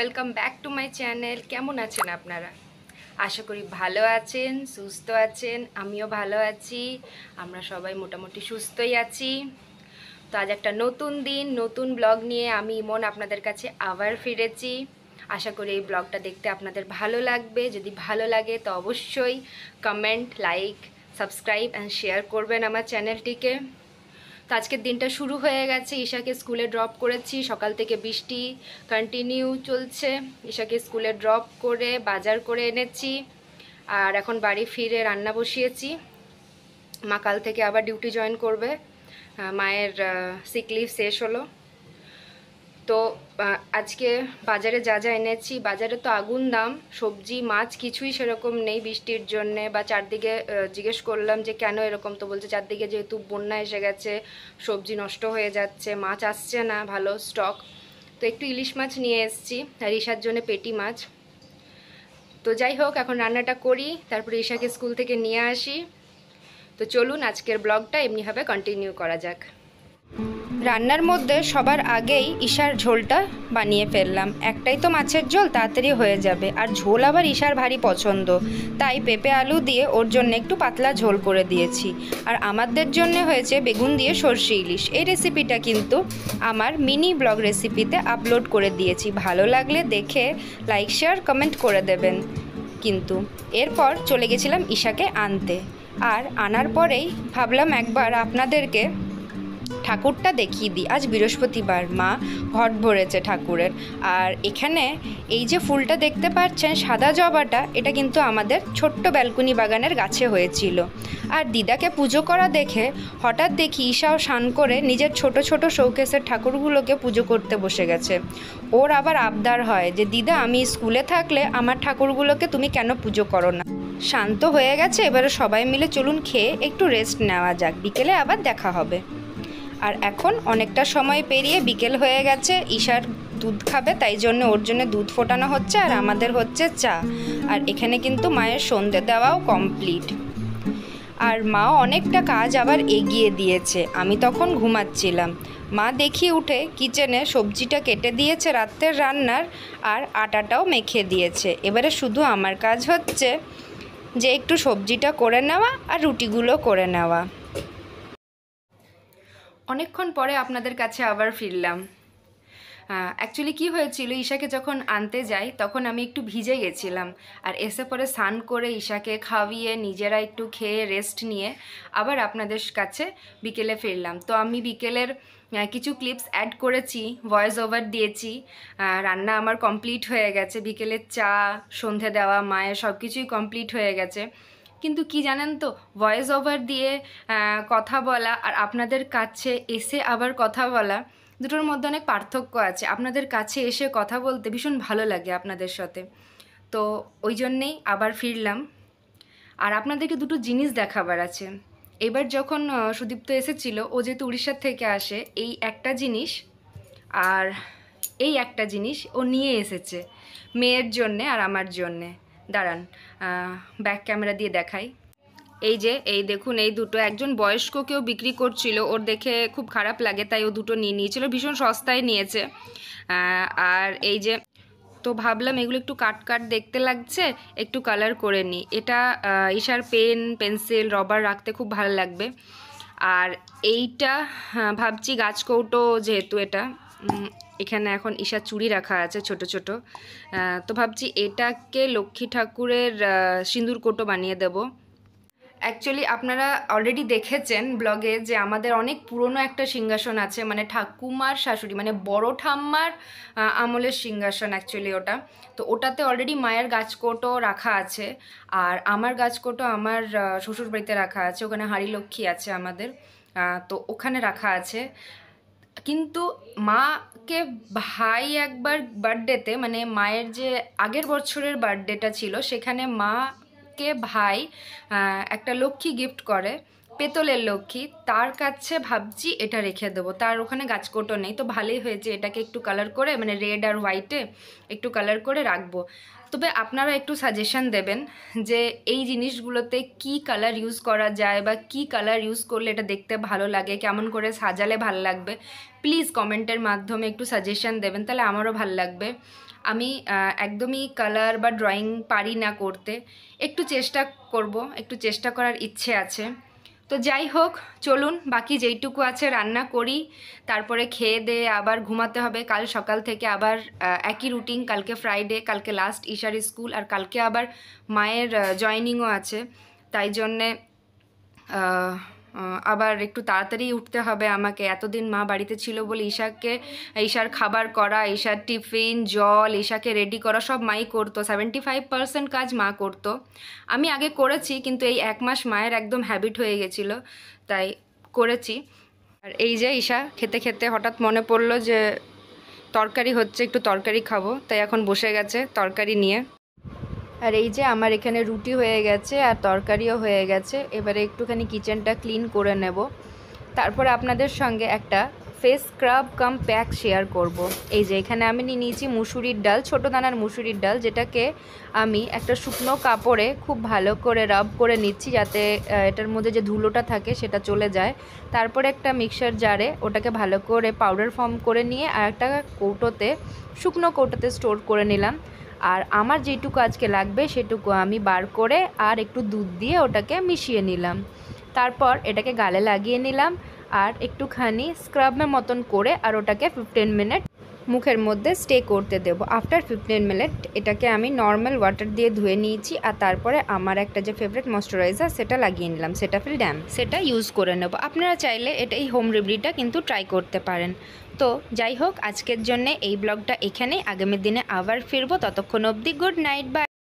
Welcome back to my channel. কেমন আছেন আপনারা? আশা করি ভালো আছেন, সুস্থ আছেন। আমিও ভালো আছি, আমরা সবাই মোটামুটি সুস্থই আছি। তো আজ একটা নতুন দিন, নতুন ব্লগ নিয়ে আমি ইমন আপনাদের কাছে আবার ফিরেছি। আশা করি এই ব্লগটা দেখতে আপনাদের ভালো লাগবে। যদি ভালো লাগে তো অবশ্যই comment, like, subscribe and share করবেন আমার চ্যানেলটিকে। তো আজকের দিনটা শুরু হয়ে গেছে। ঈশাকে স্কুলে ড্রপ করেছি, সকাল থেকে বৃষ্টি কন্টিনিউ চলছে। ঈশাকে স্কুলে ড্রপ করে বাজার করে এনেছি, আর এখন বাড়ি ফিরে রান্না বসিয়েছি। মা কাল থেকে আবার ডিউটি জয়েন করবে, মায়ের সিক লিভ শেষ হলো। তো আজকে বাজারে যা যা এনেছি, বাজারে তো আগুন দাম, সবজি মাছ কিছুই সেরকম নেই বৃষ্টির জন্যে। বা চারদিকে জিজ্ঞেস করলাম যে কেন এরকম, তো বলছে চারদিকে যেহেতু বন্যা এসে গেছে সবজি নষ্ট হয়ে যাচ্ছে, মাছ আসছে না ভালো স্টক। তো একটু ইলিশ মাছ নিয়ে এসেছি, আর ঈশার জন্য পেটি মাছ। তো যাই হোক, এখন রান্নাটা করি, তারপরে ঈশাকে স্কুল থেকে নিয়ে আসি। তো চলুন আজকের ব্লগটা এমনিভাবে কন্টিনিউ করা যাক। রান্নার মধ্যে সবার আগেই ঈশার ঝোলটা বানিয়ে ফেললাম। একটাই তো মাছের ঝোল, তাড়াতাড়ি হয়ে যাবে, আর ঝোল আবার ঈশার ভারী পছন্দ, তাই পেঁপে আলু দিয়ে ওর জন্য একটু পাতলা ঝোল করে দিয়েছি। আর আমাদের জন্য হয়েছে বেগুন দিয়ে সরষে ইলিশ। এই রেসিপিটা কিন্তু আমার মিনি ব্লগ রেসিপিতে আপলোড করে দিয়েছি, ভালো লাগলে দেখে লাইক, শেয়ার, কমেন্ট করে দেবেন। কিন্তু এরপর চলে গেছিলাম ঈশাকে আনতে, আর আনার পরেই ভাবলাম একবার আপনাদেরকে ঠাকুরটা দেখিয়ে দিই। আজ বৃহস্পতিবার, মা ঘট ভরেছে ঠাকুরের। আর এখানে এই যে ফুলটা দেখতে পাচ্ছেন, সাদা জবাটা, এটা কিন্তু আমাদের ছোট্ট ব্যালকনি বাগানের গাছে হয়েছিল। আর দিদাকে পুজো করা দেখে হঠাৎ দেখি ঈশাও স্নান করে নিজের ছোট ছোট শৌকেসের ঠাকুরগুলোকে পুজো করতে বসে গেছে। ওর আবার আবদার হয় যে দিদা, আমি স্কুলে থাকলে আমার ঠাকুরগুলোকে তুমি কেন পুজো করো না। শান্ত হয়ে গেছে, এবারে সবাই মিলে চলুন খেয়ে একটু রেস্ট নেওয়া যাক, বিকেলে আবার দেখা হবে। আর এখন অনেকটা সময় পেরিয়ে বিকেল হয়ে গেছে। ঈশার দুধ খাবে, তাই জন্য ওর জন্য দুধ ফোটানো হচ্ছে, আর আমাদের হচ্ছে চা। আর এখানে কিন্তু মায়ের সন্ধে দেওয়াও কমপ্লিট। আর মা অনেকটা কাজ আবার এগিয়ে দিয়েছে। আমি তখন ঘুমাচ্ছিলাম, মা দেখি উঠে কিচেনে সবজিটা কেটে দিয়েছে রাতের রান্নার, আর আটাটাও মেখে দিয়েছে। এবারে শুধু আমার কাজ হচ্ছে যে একটু সবজিটা করে নেওয়া আর রুটিগুলো করে নেওয়া। অনেকক্ষণ পরে আপনাদের কাছে আবার ফিরলাম। অ্যাকচুয়ালি কী হয়েছিল, ঈশাকে যখন আনতে যাই তখন আমি একটু ভিজে গেছিলাম, আর এসে পরে স্নান করে ঈশাকে খাওয়িয়ে নিজেরা একটু খেয়ে রেস্ট নিয়ে আবার আপনাদের কাছে বিকেলে ফিরলাম। তো আমি বিকেলের কিছু ক্লিপস অ্যাড করেছি, ভয়েস ওভার দিয়েছি। রান্না আমার কমপ্লিট হয়ে গেছে, বিকেলের চা, সন্ধে দেওয়া, মায়ের সব কিছুই কমপ্লিট হয়ে গেছে। কিন্তু কি জানেন তো, ভয়েস ওভার দিয়ে কথা বলা আর আপনাদের কাছে এসে আবার কথা বলা, দুটোর মধ্যে অনেক পার্থক্য আছে। আপনাদের কাছে এসে কথা বলতে ভীষণ ভালো লাগে আপনাদের সাথে, তো ওই জন্যেই আবার ফিরলাম। আর আপনাদেরকে দুটো জিনিস দেখাবার আছে। এবার যখন সুদীপ্ত এসেছিল, ও যেহেতু উড়িষ্যার থেকে আসে, এই একটা জিনিস আর এই একটা জিনিস ও নিয়ে এসেছে মেয়ের জন্যে আর আমার জন্যে। দাঁড়ান, ব্যাক ক্যামেরা দিয়ে দেখাই। এই যে, এই দেখুন, এই দুটো একজন বয়স্ক কেউ বিক্রি করছিল, ওর দেখে খুব খারাপ লাগে তাই ও দুটো নিয়ে নিয়েছিল, ভীষণ সস্তায় নিয়েছে। আর এই যে, তো ভাবলাম এগুলো একটু কাট কাট দেখতে লাগছে, একটু কালার করে নিই। এটা ঈশার পেন, পেন্সিল, রবার রাখতে খুব ভালো লাগবে। আর এইটা ভাবছি গাছ কৌটো, যেহেতু এটা এখানে এখন ঈশার চুড়ি রাখা আছে ছোট ছোট, তো ভাবছি এটাকে লক্ষ্মী ঠাকুরের সিঁদুর কৌটো বানিয়ে দেব। অ্যাকচুয়ালি আপনারা অলরেডি দেখেছেন ব্লগে যে আমাদের অনেক পুরনো একটা সিংহাসন আছে, মানে ঠাকুমার শাশুড়ি, মানে বড় ঠাম্মার আমলের সিংহাসন অ্যাকচুয়ালি ওটা। তো ওটাতে অলরেডি মায়ের গাছকৌটো রাখা আছে, আর আমার গাছকৌটো আমার শ্বশুর বাড়িতে রাখা আছে, ওখানে হাঁড়ি লক্ষ্মী আছে আমাদের, তো ওখানে রাখা আছে। কিন্তু মাকে ভাই একবার বার্থডেতে, মানে মায়ের যে আগের বছরের বার্থডেটা ছিল, সেখানে মাকে ভাই একটা লক্ষ্মী গিফট করে, পেতলের লক্ষ্মী। তার কাছে ভাবছি এটা রেখে দেবো, তার ওখানে গাছকৌটো নেই, তো ভালোই হয়েছে এটাকে একটু কালার করে, মানে রেড আর হোয়াইটে একটু কালার করে রাখবো। তবে আপনারা একটু সাজেশন দেবেন যে এই জিনিসগুলোতে কি কালার ইউজ করা যায়, বা কি কালার ইউজ করলে এটা দেখতে ভালো লাগে, কেমন করে সাজালে ভালো লাগবে। প্লিজ কমেন্টের মাধ্যমে একটু সাজেশন দেবেন, তাহলে আমারও ভালো লাগবে। আমি একদমই কালার বা ড্রয়িং পারি না করতে, একটু চেষ্টা করব, একটু চেষ্টা করার ইচ্ছে আছে। তো যাই হোক, চলুন বাকি যেইটুকু আছে রান্না করি, তারপরে খেয়ে দিয়ে আবার ঘুমাতে হবে। কাল সকাল থেকে আবার একই রুটিন, কালকে ফ্রাইডে, কালকে লাস্ট ঈশার স্কুল, আর কালকে আবার মায়ের জয়েনিংও আছে, তাই জন্যে আবার একটু তাড়াতাড়ি উঠতে হবে আমাকে। এতদিন মা বাড়িতে ছিল বলে ঈশার খাবার করা, ঈশার টিফিন, জল, ঈশাকে রেডি করা সব মাই করতো। 75% কাজ মা করতো। আমি আগে করেছি, কিন্তু এই 1 মাস মায়ের একদম হ্যাবিট হয়ে গেছিলো, তাই করেছি। আর এই যে ঈশা খেতে খেতে হঠাৎ মনে পড়লো যে তরকারি হচ্ছে, একটু তরকারি খাবো, তাই এখন বসে গেছে তরকারি নিয়ে। আর এই যে আমার এখানে রুটি হয়ে গেছে আর তরকারিও হয়ে গেছে। এবারে একটুখানি কিচেনটা ক্লিন করে নেব, তারপরে আপনাদের সঙ্গে একটা ফেস স্ক্রাব কাম প্যাক শেয়ার করব। এই যে এখানে আমি নিয়ে নিয়েছি মুসুরির ডাল, ছোটো দানার মুসুরির ডাল, যেটাকে আমি একটা শুকনো কাপড়ে খুব ভালো করে রাব করে নিচ্ছি, যাতে এটার মধ্যে যে ধুলোটা থাকে সেটা চলে যায়। তারপরে একটা মিক্সার জারে ওটাকে ভালো করে পাউডার ফর্ম করে নিয়ে আর একটা কৌটোতে, শুকনো কৌটোতে স্টোর করে নিলাম। আর আমার যেটুকু আজকে লাগবে সেটুকু আমি বার করে আর একটু দুধ দিয়ে ওটাকে মিশিয়ে নিলাম। তারপর এটাকে গালে লাগিয়ে নিলাম আর একটুখানি স্ক্রাবের মতন করে আর ওটাকে 15 মিনিট মুখের মধ্যে স্টে করতে দেব। আফটার 15 মিনিট এটাকে আমি নর্মাল ওয়াটার দিয়ে ধুয়ে নিয়েছি, আর তারপরে আমার একটা যে ফেভারিট ময়শ্চারাইজার সেটা লাগিয়ে নিলাম, সেটাফিল ড্যাম, সেটা ইউজ করে নেব। আপনারা চাইলে এই হোম রেমেডিটা কিন্তু ট্রাই করতে পারেন। তো যাই হোক, আজকের জন্য এই ব্লগটা এখানেই। আগামী দিনে আবার ফিরবো, ততক্ষণ অবধি গুড নাইট, বাই।